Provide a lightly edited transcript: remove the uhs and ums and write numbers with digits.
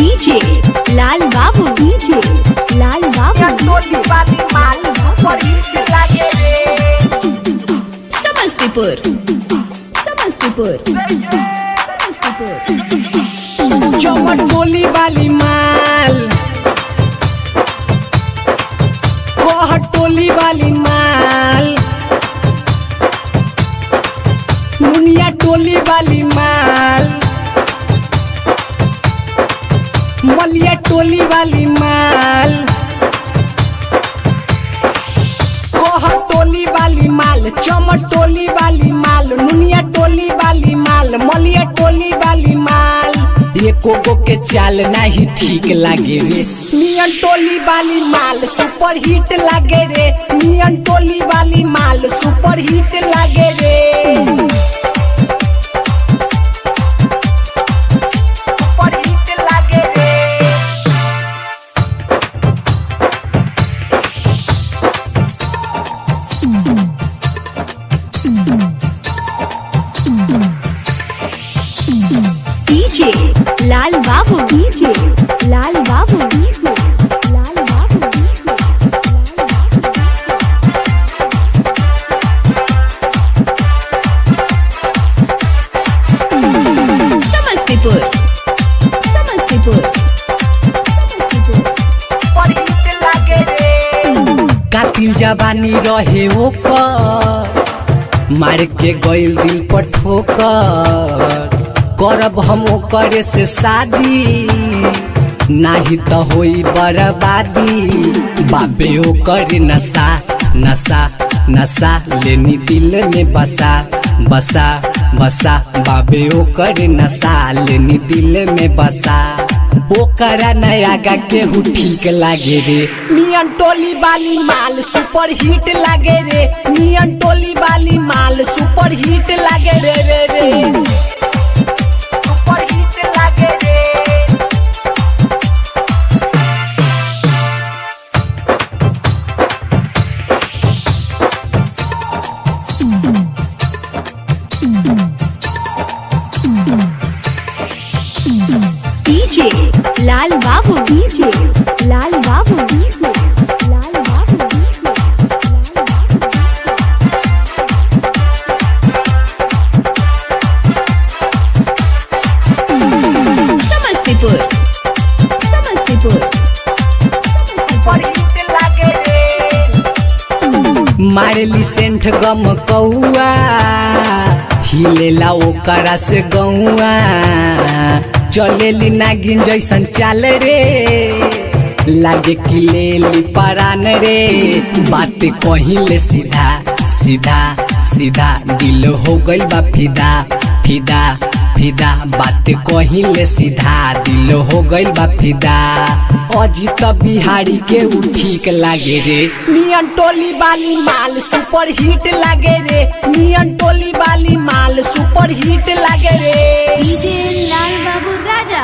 DJ लाल बाबू, DJ लाल बाबू। समस्तीपुर, समस्तीपुर, चौमट टोली वाली माल, कोहट टोली वाली माल, मुनिया टोली वाली माल, मलिया टोली वाली माल, कोहट टोली वाली माल, चौमट टोली वाली माल, नुनिया टोली वाली माल, मलिया टोली वाली माल। ये कोको के चाल नहीं ठीक लागे रे। मियन टोली वाली माल सुपर हिट लागे रे। मियन टोली वाली माल सुपर हिट लागे रे। डीजे लाल बाबू, डीजे लाल बाबू, डीजे लाल बाबू, समस्तीपुर, समस्तीपुर, कातिल जवानी रहे ओकर, मार के गइल दिल पर ठोकर। करब हम ओकरे से शादी, नाही तो होई बर्बादी। बाबे ओकर नशा नशा नशा लेनी दिल में बसा बसा बसा। बाबे ओकर नशा लेनी दिल में बसा। ओकरा नया गा केहू ठीक लागे रे। मियन टोली वाली माल सुपर हिट लागे रे। मियन टोली वाली माल सुपर हिट लागे रे रे रे। डीजे लाल बाबू, डीजे लाल बाबू, डीजे लाल बाबू, समस्तीपुर, समस्तीपुर, मारेली सेंट गम कौआ, हिलेला ओकरा से गौआ। चलेली नागिन जैसन चाल रे, लागे कि लेली परान रे। बात कहिले सीधा सीधा सीधा, दिल हो गइल बा फिदा फिदा फिदा। बात कहिले सीधा, दिल हो गइल बा फिदा। अजीत बिहारी के उ ठीक लागे रे। मियन टोली वाली माल सुपर हिट लागे रे। मियन टोली वाली माल सुपर हिट लागे रे। डीजे लाल बाबू राजा।